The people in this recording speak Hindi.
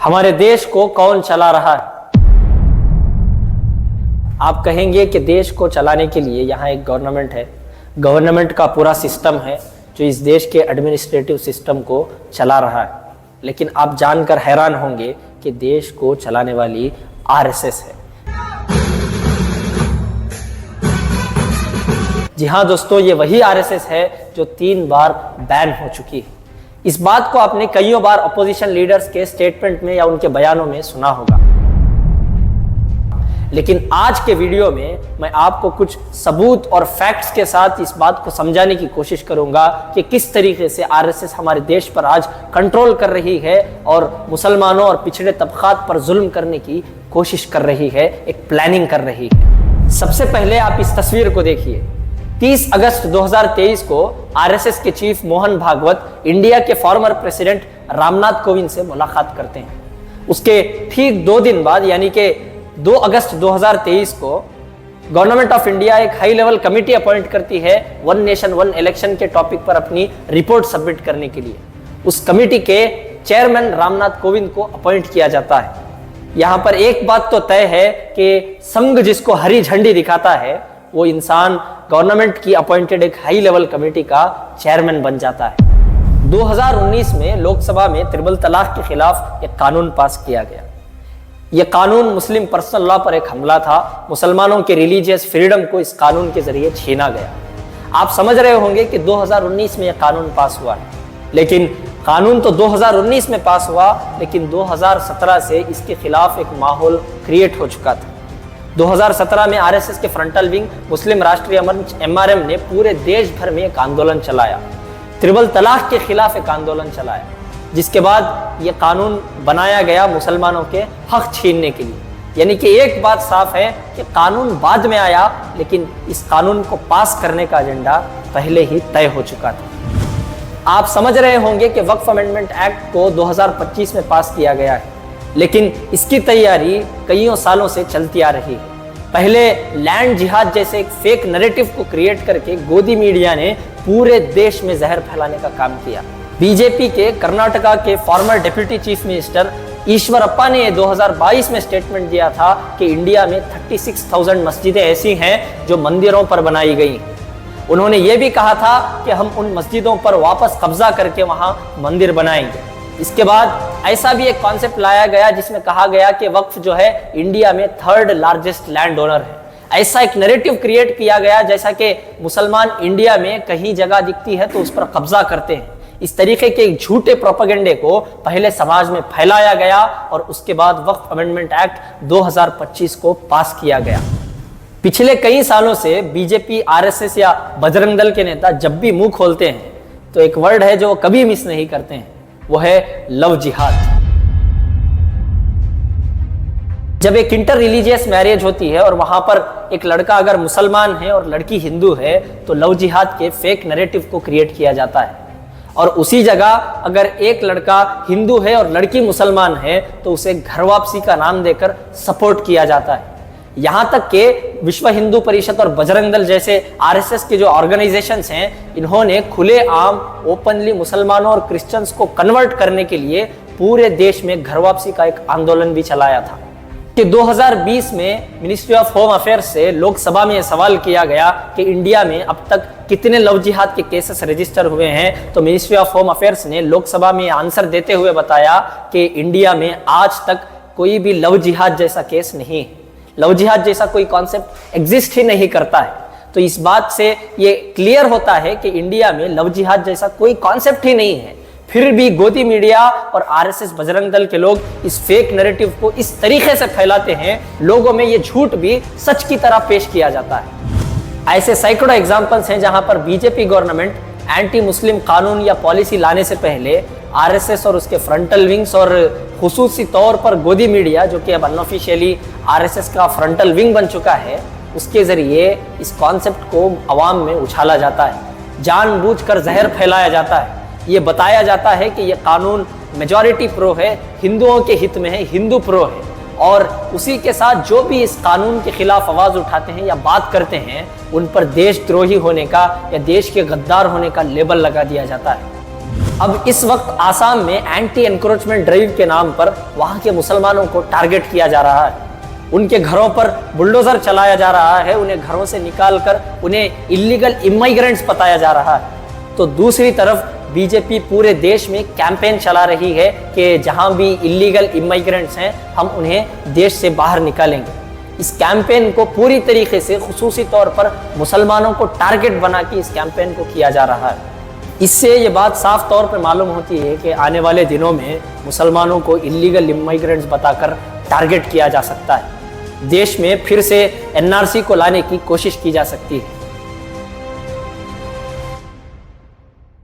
हमारे देश को कौन चला रहा है? आप कहेंगे कि देश को चलाने के लिए यहाँ एक गवर्नमेंट है, गवर्नमेंट का पूरा सिस्टम है जो इस देश के एडमिनिस्ट्रेटिव सिस्टम को चला रहा है। लेकिन आप जानकर हैरान होंगे कि देश को चलाने वाली आरएसएस है। जी हाँ दोस्तों, ये वही आरएसएस है जो 3 बार बैन हो चुकी है। इस बात को आपने कईयों बार अपोजिशन लीडर्स के स्टेटमेंट में या उनके बयानों में सुना होगा। लेकिन आज के वीडियो में मैं आपको कुछ सबूत और फैक्ट्स के साथ इस बात को समझाने की कोशिश करूंगा कि किस तरीके से आरएसएस हमारे देश पर आज कंट्रोल कर रही है और मुसलमानों और पिछड़े तबकात पर जुल्म करने की कोशिश कर रही है, एक प्लानिंग कर रही है। सबसे पहले आप इस तस्वीर को देखिए। 30 अगस्त 2023 को आरएसएस के चीफ मोहन भागवत इंडिया के फॉर्मर प्रेसिडेंट रामनाथ कोविंद से मुलाकात करते हैं। उसके ठीक 2 दिन बाद यानी कि 2 अगस्त 2023 को गवर्नमेंट ऑफ इंडिया एक हाई लेवल कमेटी अपॉइंट करती है वन नेशन वन इलेक्शन के टॉपिक पर अपनी रिपोर्ट सबमिट करने के लिए। उस कमेटी के चेयरमैन रामनाथ कोविंद को अपॉइंट किया जाता है। यहां पर एक बात तो तय है कि संघ जिसको हरी झंडी दिखाता है वो इंसान गवर्नमेंट की अपॉइंटेड एक हाई लेवल कमेटी का चेयरमैन बन जाता है। 2019 में लोकसभा में ट्रिपल तलाक के खिलाफ एक कानून पास किया गया। यह कानून मुस्लिम पर्सनल लॉ पर एक हमला था। मुसलमानों के रिलीजियस फ्रीडम को इस कानून के जरिए छीना गया। आप समझ रहे होंगे कि 2019 में यह कानून पास हुआ है, लेकिन कानून तो 2019 में पास हुआ, लेकिन 2017 से इसके खिलाफ एक माहौल क्रिएट हो चुका था। 2017 में आरएसएस के फ्रंटल विंग मुस्लिम राष्ट्रीय मंच एमआरएम ने पूरे देश भर में एक आंदोलन चलाया, ट्रिपल तलाक के खिलाफ एक आंदोलन चलाया, जिसके बाद यह कानून बनाया गया मुसलमानों के हक छीनने के लिए। यानी कि एक बात साफ है कि कानून बाद में आया, लेकिन इस कानून को पास करने का एजेंडा पहले ही तय हो चुका था। आप समझ रहे होंगे कि वक्फ अमेंडमेंट एक्ट को 2025 में पास किया गया है, लेकिन इसकी तैयारी कईयों सालों से चलती आ रही है। पहले लैंड जिहाद जैसे एक फेक नैरेटिव को क्रिएट करके गोदी मीडिया ने पूरे देश में जहर फैलाने का काम किया। बीजेपी के कर्नाटका के farmer deputy chief minister Eshwarappa ने 2022 में स्टेटमेंट दिया था कि इंडिया में 36,000 मस्जिदें ऐसी हैं जो मंदिरों पर बनाई गई। उन्होंने ये भी कहा था कि हम उन मस्जिदों पर वापस कब्जा करके वहां मंदिर बनाएंगे। इसके बाद ऐसा भी एक कॉन्सेप्ट लाया गया जिसमें कहा गया कि वक्फ जो है इंडिया में 3rd लार्जेस्ट लैंड ओनर है। ऐसा एक नैरेटिव क्रिएट किया गया जैसा कि मुसलमान इंडिया में कहीं जगह दिखती है तो उस पर कब्जा करते हैं। इस तरीके के झूठे प्रोपेगेंडे को पहले समाज में फैलाया गया और उसके बाद वक्फ अमेंडमेंट एक्ट 2025 को पास किया गया। पिछले कई सालों से बीजेपी, आरएसएस या बजरंग दल के नेता जब भी मुंह खोलते हैं तो एक वर्ड है जो कभी मिस नहीं करते हैं, वो है लव जिहाद। जब एक इंटर रिलीजियस मैरिज होती है और वहां पर एक लड़का अगर मुसलमान है और लड़की हिंदू है तो लव जिहाद के फेक नैरेटिव को क्रिएट किया जाता है। और उसी जगह अगर एक लड़का हिंदू है और लड़की मुसलमान है तो उसे घर वापसी का नाम देकर सपोर्ट किया जाता है। यहां तक कि विश्व हिंदू परिषद और बजरंग दल जैसे आरएसएस के जो ऑर्गेनाइजेशंस हैं, इन्होंने खुलेआम ओपनली मुसलमानों और क्रिश्चियंस को कन्वर्ट करने के लिए पूरे देश में घर वापसी का एक आंदोलन भी चलाया था। कि 2020 में मिनिस्ट्री ऑफ होम अफेयर्स से लोकसभा में यह सवाल किया गया कि इंडिया में अब तक कितने लव जिहाद के केसेस रजिस्टर हुए हैं, तो मिनिस्ट्री ऑफ होम अफेयर्स ने लोकसभा में आंसर देते हुए बताया कि इंडिया में आज तक कोई भी लव जिहाद जैसा केस नहीं है। लव जिहाद जैसा कोई कॉन्सेप्ट एग्जिस्ट ही नहीं करता है। तो इस बात से ये क्लियर होता है कि इंडिया में लव जिहाद जैसा कोई कॉन्सेप्ट ही नहीं है। फिर भी गोदी मीडिया और आरएसएस, बजरंग दल के लोग इस फेक नैरेटिव को इस तरीके से फैलाते हैं, लोगों में ये झूठ भी सच की तरह पेश किया जाता है। ऐसे सैकड़ों एग्जाम्पल्स हैं जहां पर बीजेपी गवर्नमेंट एंटी मुस्लिम कानून या पॉलिसी लाने से पहले आरएसएस और उसके फ्रंटल विंग्स और खुसूसी तौर पर गोदी मीडिया, जो कि अब अनऑफिशियली आरएसएस का फ्रंटल विंग बन चुका है, उसके जरिए इस कॉन्सेप्ट को अवाम में उछाला जाता है। जानबूझकर जहर फैलाया जाता है। ये बताया जाता है कि ये कानून मेजॉरिटी प्रो है, हिंदुओं के हित में है, हिंदू प्रो है, और उसी के साथ जो भी इस कानून के खिलाफ आवाज उठाते हैं या बात करते हैं उन पर देशद्रोही होने का या देश के गद्दार होने का लेबल लगा दिया जाता है। अब इस वक्त आसाम में एंटी एनक्रोचमेंट ड्राइव के नाम पर वहां के मुसलमानों को टारगेट किया जा रहा है। उनके घरों पर बुलडोजर चलाया जा रहा है, उन्हें घरों से निकालकर उन्हें इलीगल इमिग्रेंट्स बताया जा रहा है। तो दूसरी तरफ बीजेपी पूरे देश में कैंपेन चला रही है कि जहां भी इलीगल इमिग्रेंट्स हैं हम उन्हें देश से बाहर निकालेंगे। इस कैंपेन को पूरी तरीके से खुसूसी तौर पर मुसलमानों को टारगेट बना के इस कैंपेन को किया जा रहा है। इससे ये बात साफ तौर पर मालूम होती है कि आने वाले दिनों में मुसलमानों को इलीगल इमिग्रेंट्स बताकर टारगेट किया जा सकता है। देश में फिर से एनआरसी को लाने की कोशिश की जा सकती है।